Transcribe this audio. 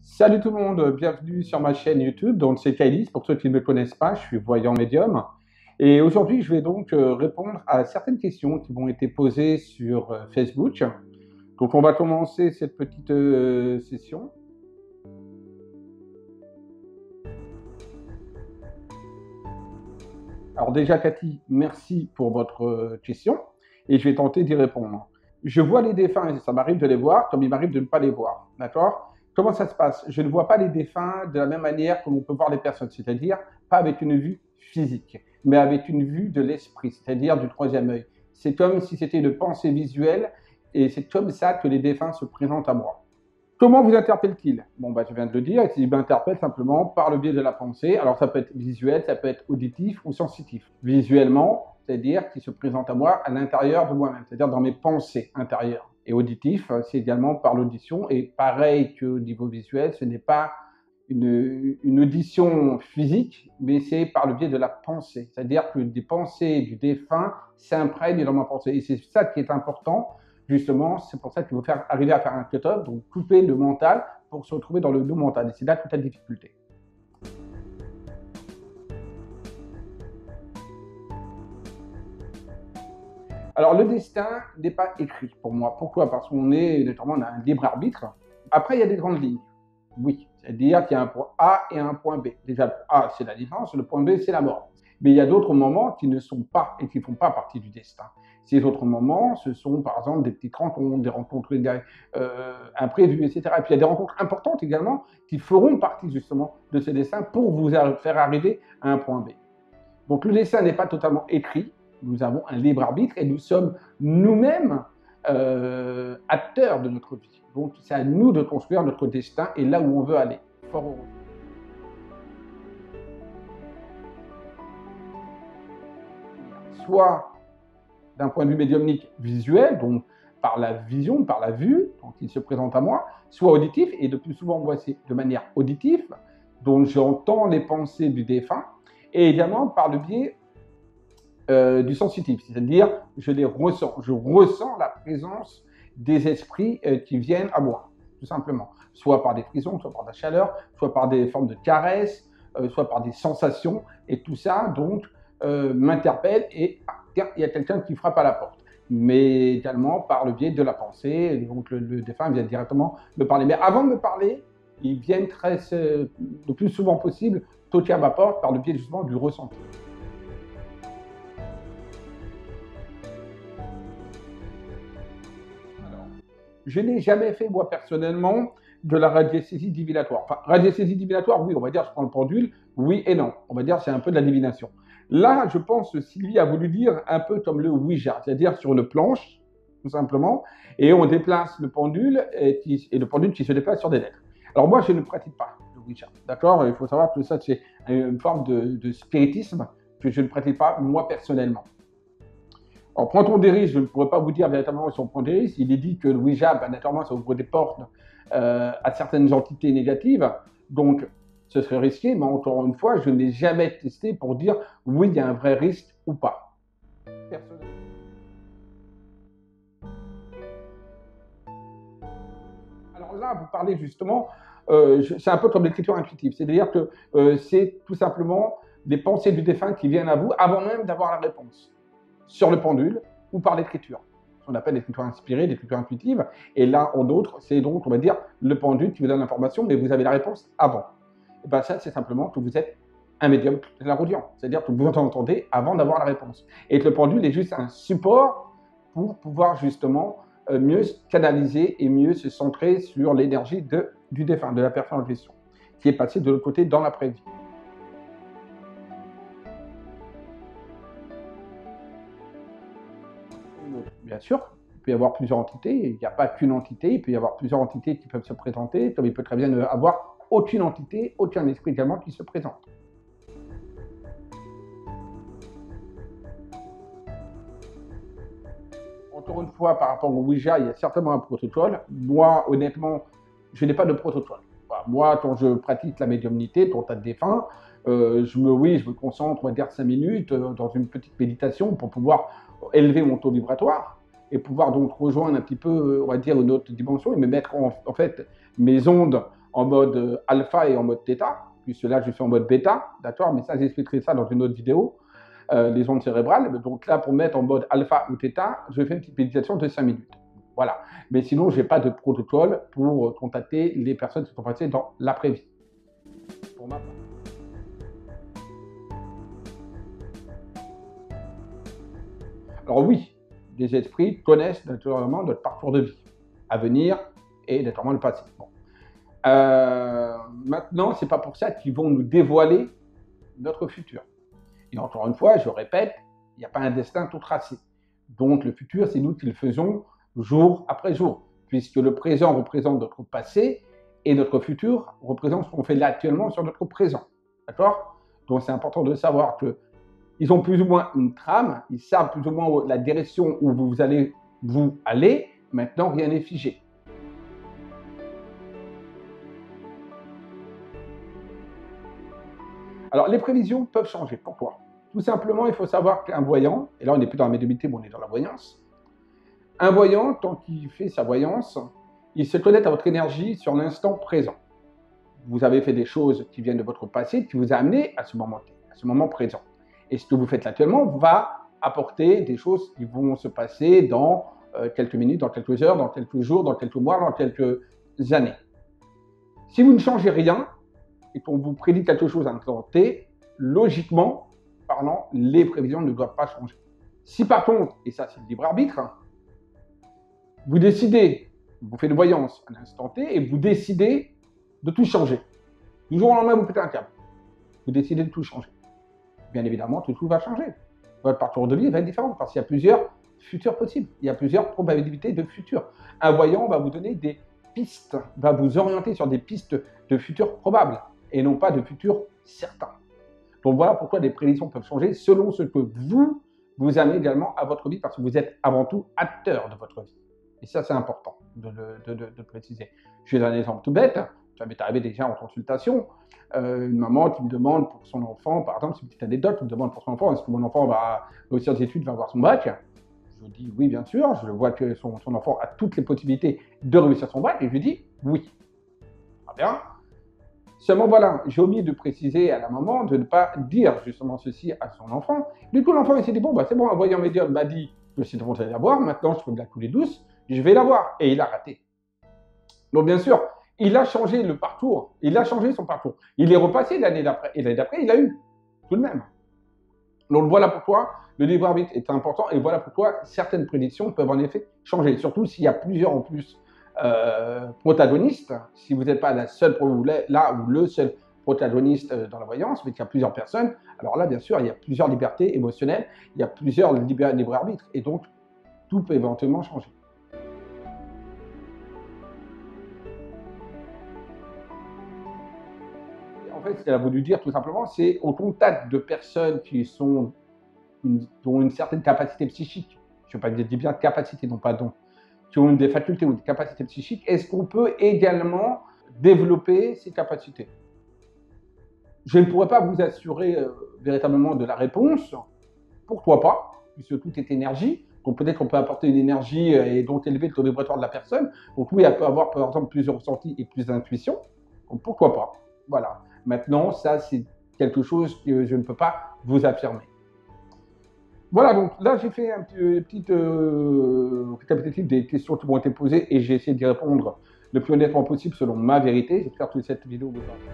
Salut tout le monde, bienvenue sur ma chaîne YouTube. Donc c'est Kailis, pour ceux qui ne me connaissent pas, je suis voyant médium. Et aujourd'hui, je vais donc répondre à certaines questions qui m'ont été posées sur Facebook. Donc on va commencer cette petite session. Alors déjà Cathy, merci pour votre question et je vais tenter d'y répondre. Je vois les défunts et ça m'arrive de les voir comme il m'arrive de ne pas les voir, d'accord? Comment ça se passe? Je ne vois pas les défunts de la même manière que l'on peut voir les personnes, c'est-à-dire pas avec une vue physique, mais avec une vue de l'esprit, c'est-à-dire du troisième œil. C'est comme si c'était une pensée visuelle et c'est comme ça que les défunts se présentent à moi. Comment vous interpelle-t-il? Bon, je viens de le dire, il m'interpelle simplement par le biais de la pensée. Alors, ça peut être visuel, ça peut être auditif ou sensitif. Visuellement, c'est-à-dire qu'il se présente à moi à l'intérieur de moi-même, c'est-à-dire dans mes pensées intérieures. Et auditif, c'est également par l'audition. Et pareil qu'au niveau visuel, ce n'est pas une audition physique, mais c'est par le biais de la pensée. C'est-à-dire que des pensées du défunt s'imprègnent dans ma pensée. Et c'est ça qui est important. Justement, c'est pour ça qu'il faut arriver à faire un cut-off, donc couper le mental pour se retrouver dans le non mental. Et c'est là toute la difficulté. Alors, le destin n'est pas écrit pour moi. Pourquoi? Parce qu'on on a un libre arbitre. Après, il y a des grandes lignes. Oui, c'est-à-dire qu'il y a un point A et un point B. Déjà, le A, c'est la naissance, le point B, c'est la mort. Mais il y a d'autres moments qui ne sont pas et qui ne font pas partie du destin. Ces autres moments, ce sont par exemple des petites rencontres, des rencontres imprévues, etc. Et puis il y a des rencontres importantes également qui feront partie justement de ce destin pour vous faire arriver à un point B. Donc le destin n'est pas totalement écrit, nous avons un libre arbitre et nous sommes nous-mêmes acteurs de notre vie. Donc c'est à nous de construire notre destin et là où on veut aller. Fort heureux. Soit d'un point de vue médiumnique visuel, donc par la vision, par la vue, donc il se présente à moi, soit auditif, et le plus souvent moi c'est de manière auditive, donc j'entends les pensées du défunt, et également par le biais du sensitif, c'est-à-dire je les ressens, je ressens la présence des esprits qui viennent à moi, tout simplement, soit par des frissons, soit par de la chaleur, soit par des formes de caresses, soit par des sensations, et tout ça donc m'interpelle et tiens, il y a quelqu'un qui frappe à la porte. Mais également par le biais de la pensée, donc le défunt vient directement me parler. Mais avant de me parler, ils viennent le plus souvent possible toquer à ma porte par le biais justement du ressenti. Alors, je n'ai jamais fait moi personnellement de la radiesthésie divinatoire. Enfin, radiesthésie divinatoire, oui, on va dire je prends le pendule, oui et non. On va dire c'est un peu de la divination. Là, je pense que Sylvie a voulu dire un peu comme le Ouija, c'est-à-dire sur une planche, tout simplement, et on déplace le pendule et le pendule qui se déplace sur des lettres. Alors moi, je ne pratique pas le Ouija, d'accord? Il faut savoir que ça, c'est une forme de spiritisme que je ne pratique pas moi personnellement. Alors, prend-on des risques? Je ne pourrais pas vous dire véritablement si on prend des risques. Il est dit que le Ouija, naturellement, ça ouvre des portes à certaines entités négatives. Donc, ce serait risqué, mais encore une fois, je n'ai jamais testé pour dire oui, il y a un vrai risque ou pas. Personnellement. Alors là, vous parlez justement, c'est un peu comme l'écriture intuitive, c'est-à-dire que c'est tout simplement des pensées du défunt qui viennent à vous avant même d'avoir la réponse, sur le pendule ou par l'écriture. On appelle l'écriture inspirée, l'écriture intuitive, et là, en d'autres, c'est donc, on va dire, le pendule qui vous donne l'information, mais vous avez la réponse avant. Et bien ça, c'est simplement que vous êtes un médium clairaudient, c'est-à-dire que vous entendez avant d'avoir la réponse. Et que le pendule est juste un support pour pouvoir justement mieux canaliser et mieux se centrer sur l'énergie du défunt, de la personne en question, qui est passée de l'autre côté dans l'après-vie. Bien sûr, il peut y avoir plusieurs entités, il n'y a pas qu'une entité, il peut y avoir plusieurs entités qui peuvent se présenter, comme il peut très bien ne avoir aucune entité, aucun esprit également qui se présente. Encore une fois, par rapport au Ouija, il y a certainement un protocole. Moi, honnêtement, je n'ai pas de protocole. Moi, quand je pratique la médiumnité, ton tas de défunts, je me concentre, on va dire 5 minutes dans une petite méditation pour pouvoir élever mon taux vibratoire et pouvoir donc rejoindre un petit peu, on va dire, une autre dimension et me mettre en fait mes ondes en mode alpha et en mode θ, puisque là je suis en mode bêta, d'accord, mais ça j'expliquerai ça dans une autre vidéo, les ondes cérébrales. Donc là, pour mettre en mode alpha ou θ, je fais une petite méditation de 5 minutes. Voilà. Mais sinon, je n'ai pas de protocole pour contacter les personnes qui sont passées dans l'après-vie. Pour ma part. Alors oui, des esprits connaissent naturellement notre parcours de vie, à venir et naturellement le passé. Bon. Maintenant, ce n'est pas pour ça qu'ils vont nous dévoiler notre futur. Et encore une fois, je répète, il n'y a pas un destin tout tracé. Donc le futur, c'est nous qui le faisons jour après jour, puisque le présent représente notre passé et notre futur représente ce qu'on fait là actuellement sur notre présent. D'accord? Donc c'est important de savoir qu'ils ont plus ou moins une trame, ils savent plus ou moins la direction où vous allez vous aller. Maintenant, rien n'est figé. Alors, les prévisions peuvent changer. Pourquoi? Tout simplement, il faut savoir qu'un voyant, et là on n'est plus dans la médiumnité, mais on est dans la voyance, un voyant, tant qu'il fait sa voyance, il se connecte à votre énergie sur l'instant présent. Vous avez fait des choses qui viennent de votre passé, qui vous a amené à ce moment présent. Et ce que vous faites actuellement va apporter des choses qui vont se passer dans quelques minutes, dans quelques heures, dans quelques jours, dans quelques mois, dans quelques années. Si vous ne changez rien, et qu'on vous prédit quelque chose à un instant T, logiquement parlant, les prévisions ne doivent pas changer. Si par contre, et ça c'est le libre arbitre, vous décidez, vous faites une voyance à un instant T et vous décidez de tout changer. Du jour au lendemain, vous pétez un câble. Vous décidez de tout changer. Bien évidemment, tout va changer. Votre parcours de vie va être différent parce qu'il y a plusieurs futurs possibles. Il y a plusieurs probabilités de futur. Un voyant va vous donner des pistes, va vous orienter sur des pistes de futurs probables et non pas de futurs certains. Donc voilà pourquoi les prédictions peuvent changer selon ce que vous amenez également à votre vie, parce que vous êtes avant tout acteur de votre vie. Et ça, c'est important de préciser. Je vais donner un exemple tout bête. Ça m'est arrivé déjà en consultation. Une maman qui me demande pour son enfant, par exemple, c'est une petite anecdote, qui me demande pour son enfant, est-ce que mon enfant va réussir ses études, va avoir son bac? Je dis oui, bien sûr. Je vois que son enfant a toutes les possibilités de réussir son bac et je lui dis oui. Très bien. Seulement voilà, j'ai omis de préciser à la maman de ne pas dire justement ceci à son enfant. Du coup, l'enfant il s'est dit bon, bah, c'est bon, un voyant médium m'a dit que c'est bon d'aller la voir, maintenant je peux me la couler douce, je vais la voir. Et il a raté. Donc bien sûr, il a changé le parcours, il a changé son parcours. Il est repassé l'année d'après, et l'année d'après, il a eu tout de même. Donc voilà pourquoi le libre arbitre est important, et voilà pourquoi certaines prédictions peuvent en effet changer, surtout s'il y a plusieurs en plus protagonistes. Si vous n'êtes pas la seule, là ou le seul protagoniste dans la voyance, mais qu'il y a plusieurs personnes, alors là, bien sûr, il y a plusieurs libertés émotionnelles, il y a plusieurs libres arbitres, et donc tout peut éventuellement changer. En fait, ce qu'elle a voulu dire, tout simplement, c'est au contact de personnes qui ont une certaine capacité psychique, je ne veux pas dire bien capacité, non pas don, qui ont des facultés ou des capacités psychiques, est-ce qu'on peut également développer ces capacités? Je ne pourrais pas vous assurer véritablement de la réponse. Pourquoi pas? Puisque tout est énergie. Donc peut-être qu'on peut apporter une énergie et donc élever le taux vibratoire de la personne. Donc oui, elle peut avoir par exemple plusieurs ressentis et plus d'intuition. Donc pourquoi pas? Voilà. Maintenant, ça c'est quelque chose que je ne peux pas vous affirmer. Voilà, donc là j'ai fait un petit récapitulatif des questions qui m'ont été posées et j'ai essayé d'y répondre le plus honnêtement possible selon ma vérité. J'espère que cette vidéo vous a plu.